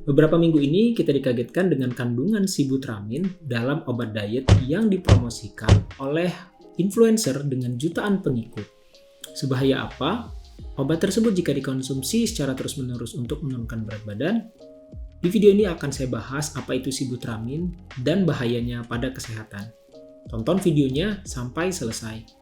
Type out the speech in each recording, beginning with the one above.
Beberapa minggu ini kita dikagetkan dengan kandungan sibutramine dalam obat diet yang dipromosikan oleh influencer dengan jutaan pengikut. Sebahaya apa obat tersebut jika dikonsumsi secara terus-menerus untuk menurunkan berat badan? Di video ini akan saya bahas apa itu sibutramine dan bahayanya pada kesehatan. Tonton videonya sampai selesai.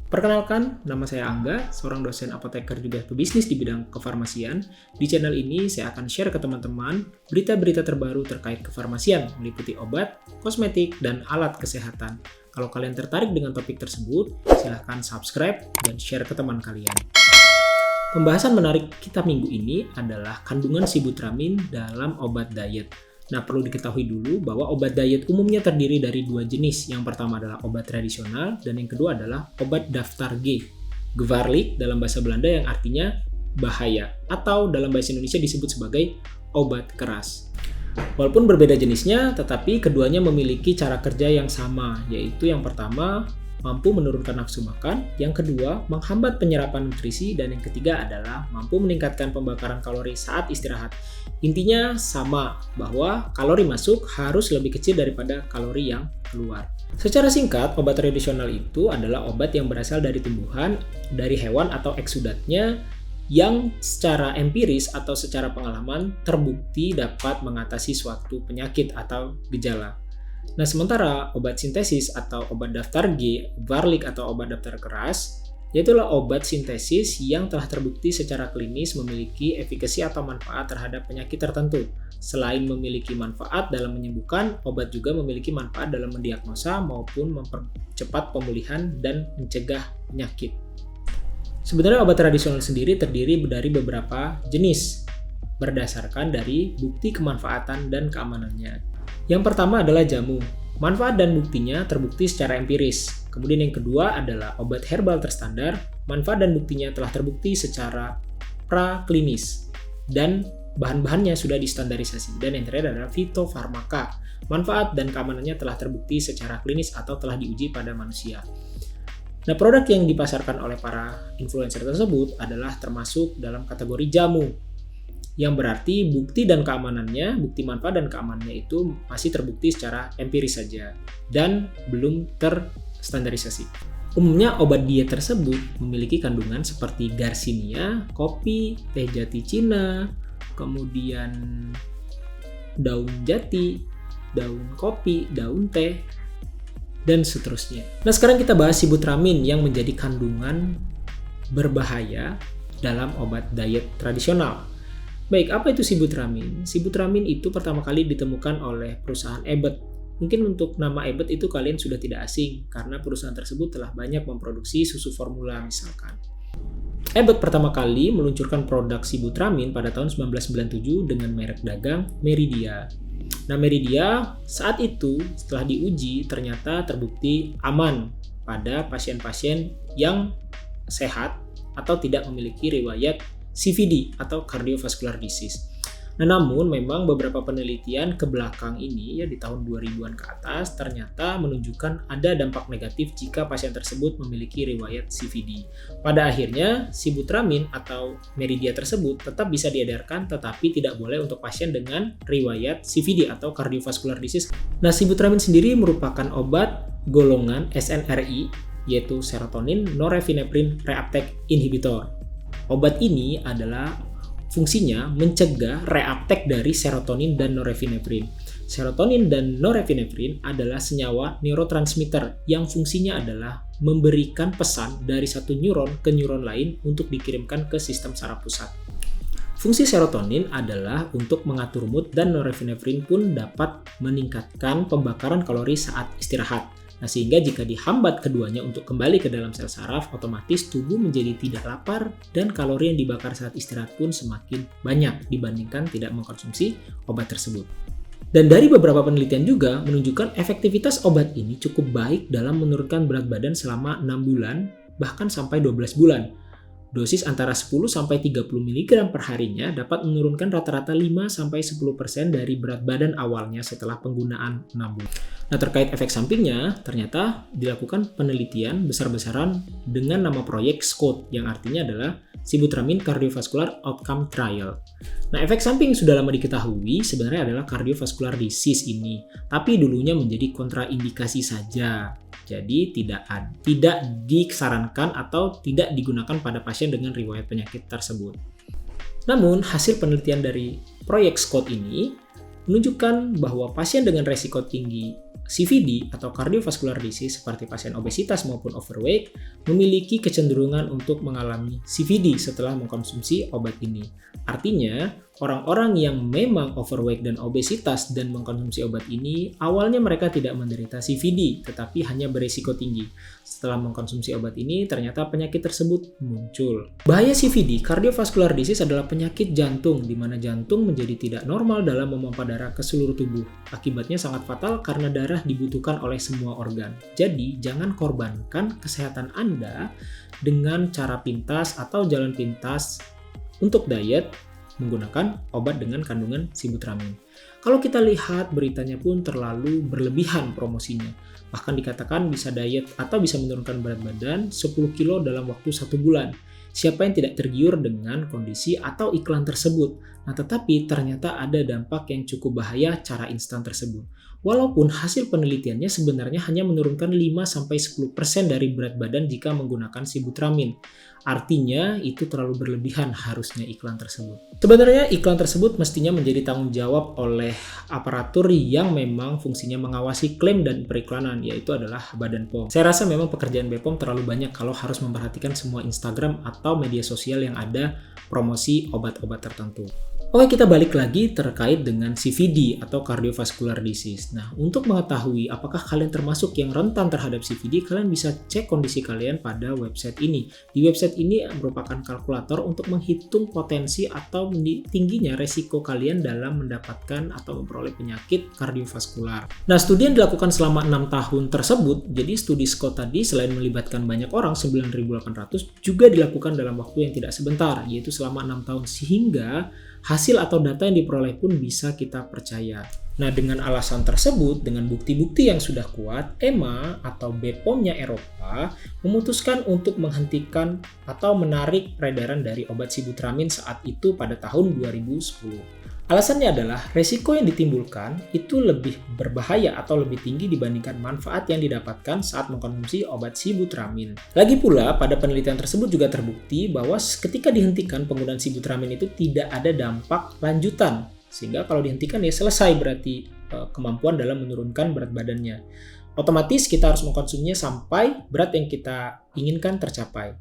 Perkenalkan, nama saya Angga, seorang dosen apoteker juga pebisnis di bidang kefarmasian. Di channel ini saya akan share ke teman-teman berita-berita terbaru terkait kefarmasian, meliputi obat, kosmetik, dan alat kesehatan. Kalau kalian tertarik dengan topik tersebut, silahkan subscribe dan share ke teman kalian. Pembahasan menarik kita minggu ini adalah kandungan sibutramine dalam obat diet. Nah, perlu diketahui dulu bahwa obat diet umumnya terdiri dari dua jenis. Yang pertama adalah obat tradisional dan yang kedua adalah obat daftar G. Gevaarlijk dalam bahasa Belanda yang artinya bahaya atau dalam bahasa Indonesia disebut sebagai obat keras. Walaupun berbeda jenisnya, tetapi keduanya memiliki cara kerja yang sama, yaitu yang pertama mampu menurunkan nafsu makan, yang kedua menghambat penyerapan nutrisi, dan yang ketiga adalah mampu meningkatkan pembakaran kalori saat istirahat. Intinya sama, bahwa kalori masuk harus lebih kecil daripada kalori yang keluar. Secara singkat, obat tradisional itu adalah obat yang berasal dari tumbuhan, dari hewan atau eksudatnya, yang secara empiris atau secara pengalaman terbukti dapat mengatasi suatu penyakit atau gejala. Nah, sementara obat sintesis atau obat daftar G, Gevaarlijk atau obat daftar keras, yaitulah obat sintesis yang telah terbukti secara klinis memiliki efikasi atau manfaat terhadap penyakit tertentu. Selain memiliki manfaat dalam menyembuhkan, obat juga memiliki manfaat dalam mendiagnosa maupun mempercepat pemulihan dan mencegah penyakit. Sebenarnya obat tradisional sendiri terdiri dari beberapa jenis berdasarkan dari bukti kemanfaatan dan keamanannya. Yang pertama adalah jamu. Manfaat dan buktinya terbukti secara empiris. Kemudian yang kedua adalah obat herbal terstandar. Manfaat dan buktinya telah terbukti secara praklinis. Dan bahan-bahannya sudah distandarisasi. Dan yang terakhir adalah fitofarmaka. Manfaat dan keamanannya telah terbukti secara klinis atau telah diuji pada manusia. Nah, produk yang dipasarkan oleh para influencer tersebut adalah termasuk dalam kategori jamu. Yang berarti bukti dan keamanannya, bukti manfaat dan keamanannya itu masih terbukti secara empiris saja dan belum terstandarisasi. Umumnya obat diet tersebut memiliki kandungan seperti Garcinia, kopi, teh jati Cina, kemudian daun jati, daun kopi, daun teh, dan seterusnya. Nah, sekarang kita bahas sibutramine yang menjadi kandungan berbahaya dalam obat diet tradisional. Baik, apa itu sibutramine? Sibutramine itu pertama kali ditemukan oleh perusahaan Abbott. Mungkin untuk nama Abbott itu kalian sudah tidak asing, karena perusahaan tersebut telah banyak memproduksi susu formula misalkan. Abbott pertama kali meluncurkan produk sibutramine pada tahun 1997 dengan merek dagang Meridia. Nah, Meridia saat itu setelah diuji ternyata terbukti aman pada pasien-pasien yang sehat atau tidak memiliki riwayat CVD atau cardiovascular disease. Nah, namun memang beberapa penelitian ke belakang ini ya di tahun 2000-an ke atas ternyata menunjukkan ada dampak negatif jika pasien tersebut memiliki riwayat CVD. Pada akhirnya sibutramine atau Meridia tersebut tetap bisa diedarkan tetapi tidak boleh untuk pasien dengan riwayat CVD atau cardiovascular disease. Nah, sibutramine sendiri merupakan obat golongan SNRI yaitu serotonin norepinephrine reuptake inhibitor. Obat ini adalah fungsinya mencegah reuptake dari serotonin dan norepinephrine. Serotonin dan norepinephrine adalah senyawa neurotransmitter yang fungsinya adalah memberikan pesan dari satu neuron ke neuron lain untuk dikirimkan ke sistem saraf pusat. Fungsi serotonin adalah untuk mengatur mood dan norepinephrine pun dapat meningkatkan pembakaran kalori saat istirahat. Nah, sehingga jika dihambat keduanya untuk kembali ke dalam sel saraf, otomatis tubuh menjadi tidak lapar dan kalori yang dibakar saat istirahat pun semakin banyak dibandingkan tidak mengkonsumsi obat tersebut. Dan dari beberapa penelitian juga menunjukkan efektivitas obat ini cukup baik dalam menurunkan berat badan selama 6 bulan, bahkan sampai 12 bulan. Dosis antara 10-30 mg per harinya dapat menurunkan rata-rata 5-10% dari berat badan awalnya setelah penggunaan 6 bulan. Nah, terkait efek sampingnya, ternyata dilakukan penelitian besar-besaran dengan nama proyek SCOTE, yang artinya adalah Sibutramine Cardiovascular Outcome Trial. Nah, efek samping sudah lama diketahui sebenarnya adalah cardiovascular disease ini, tapi dulunya menjadi kontraindikasi saja. Jadi tidak disarankan atau tidak digunakan pada pasien dengan riwayat penyakit tersebut. Namun, hasil penelitian dari proyek SCOTE ini menunjukkan bahwa pasien dengan resiko tinggi CVD atau cardiovascular disease seperti pasien obesitas maupun overweight memiliki kecenderungan untuk mengalami CVD setelah mengkonsumsi obat ini. Artinya, orang-orang yang memang overweight dan obesitas dan mengkonsumsi obat ini, awalnya mereka tidak menderita CVD, tetapi hanya berisiko tinggi. Setelah mengkonsumsi obat ini, ternyata penyakit tersebut muncul. Bahaya CVD, cardiovascular disease, adalah penyakit jantung, di mana jantung menjadi tidak normal dalam memompa darah ke seluruh tubuh. Akibatnya sangat fatal karena darah dibutuhkan oleh semua organ. Jadi, jangan korbankan kesehatan Anda dengan cara pintas atau jalan pintas untuk diet menggunakan obat dengan kandungan sibutramine. Kalau kita lihat beritanya pun terlalu berlebihan promosinya. Bahkan dikatakan bisa diet atau bisa menurunkan berat badan 10 kilo dalam waktu 1 bulan. Siapa yang tidak tergiur dengan kondisi atau iklan tersebut? Nah, tetapi ternyata ada dampak yang cukup bahaya cara instan tersebut. Walaupun hasil penelitiannya sebenarnya hanya menurunkan 5-10% dari berat badan jika menggunakan sibutramine. Artinya itu terlalu berlebihan harusnya iklan tersebut. Sebenarnya iklan tersebut mestinya menjadi tanggung jawab oleh aparatur yang memang fungsinya mengawasi klaim dan periklanan, yaitu adalah Badan POM. Saya rasa memang pekerjaan BPOM terlalu banyak kalau harus memperhatikan semua Instagram atau media sosial yang ada promosi obat-obat tertentu. Oke, kita balik lagi terkait dengan CVD atau cardiovascular disease. Nah, untuk mengetahui apakah kalian termasuk yang rentan terhadap CVD, kalian bisa cek kondisi kalian pada website ini. Di website ini merupakan kalkulator untuk menghitung potensi atau tingginya resiko kalian dalam mendapatkan atau memperoleh penyakit kardiovaskular. Nah, studi yang dilakukan selama 6 tahun tersebut, jadi studi SCOTE tadi selain melibatkan banyak orang, 9.800, juga dilakukan dalam waktu yang tidak sebentar, yaitu selama 6 tahun, sehingga hasil atau data yang diperoleh pun bisa kita percaya. Nah, dengan alasan tersebut, dengan bukti-bukti yang sudah kuat, EMA atau BPOM-nya Eropa memutuskan untuk menghentikan atau menarik peredaran dari obat sibutramine saat itu pada tahun 2010. Alasannya adalah resiko yang ditimbulkan itu lebih berbahaya atau lebih tinggi dibandingkan manfaat yang didapatkan saat mengkonsumsi obat sibutramine. Lagi pula, pada penelitian tersebut juga terbukti bahwa ketika dihentikan penggunaan sibutramine itu tidak ada dampak lanjutan. Sehingga kalau dihentikan ya selesai berarti kemampuan dalam menurunkan berat badannya. Otomatis kita harus mengkonsumsinya sampai berat yang kita inginkan tercapai.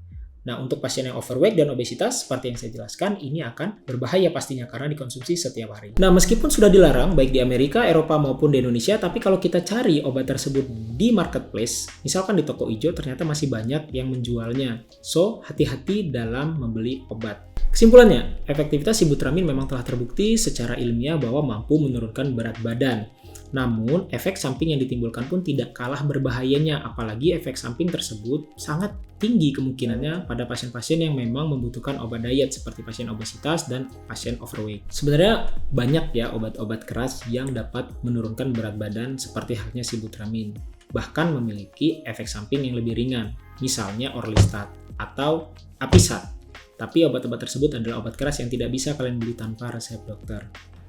Nah, untuk pasien yang overweight dan obesitas, seperti yang saya jelaskan, ini akan berbahaya pastinya karena dikonsumsi setiap hari. Nah, meskipun sudah dilarang baik di Amerika, Eropa maupun di Indonesia, tapi kalau kita cari obat tersebut di marketplace, misalkan di toko hijau, ternyata masih banyak yang menjualnya. So, hati-hati dalam membeli obat. Kesimpulannya, efektivitas sibutramine memang telah terbukti secara ilmiah bahwa mampu menurunkan berat badan. Namun, efek samping yang ditimbulkan pun tidak kalah berbahayanya, apalagi efek samping tersebut sangat tinggi kemungkinannya pada pasien-pasien yang memang membutuhkan obat diet seperti pasien obesitas dan pasien overweight. Sebenarnya banyak ya obat-obat keras yang dapat menurunkan berat badan seperti halnya sibutramine, bahkan memiliki efek samping yang lebih ringan, misalnya Orlistat atau Apisat. Tapi obat-obat tersebut adalah obat keras yang tidak bisa kalian beli tanpa resep dokter.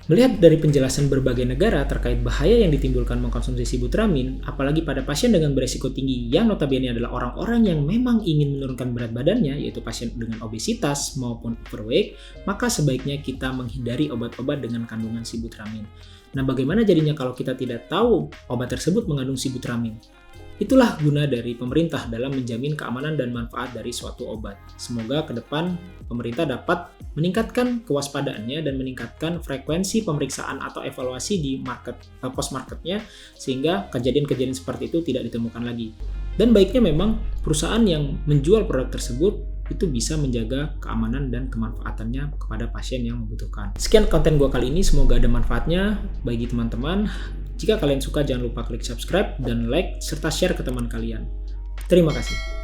Melihat dari penjelasan berbagai negara terkait bahaya yang ditimbulkan mengkonsumsi sibutramine, apalagi pada pasien dengan beresiko tinggi yang notabene adalah orang-orang yang memang ingin menurunkan berat badannya, yaitu pasien dengan obesitas maupun overweight, maka sebaiknya kita menghindari obat-obat dengan kandungan sibutramine. Nah, bagaimana jadinya kalau kita tidak tahu obat tersebut mengandung sibutramine? Itulah guna dari pemerintah dalam menjamin keamanan dan manfaat dari suatu obat. Semoga ke depan pemerintah dapat meningkatkan kewaspadaannya dan meningkatkan frekuensi pemeriksaan atau evaluasi di post-marketnya sehingga kejadian-kejadian seperti itu tidak ditemukan lagi. Dan baiknya memang perusahaan yang menjual produk tersebut itu bisa menjaga keamanan dan kemanfaatannya kepada pasien yang membutuhkan. Sekian konten gua kali ini, semoga ada manfaatnya bagi teman-teman. Jika kalian suka, jangan lupa klik subscribe dan like serta share ke teman kalian. Terima kasih.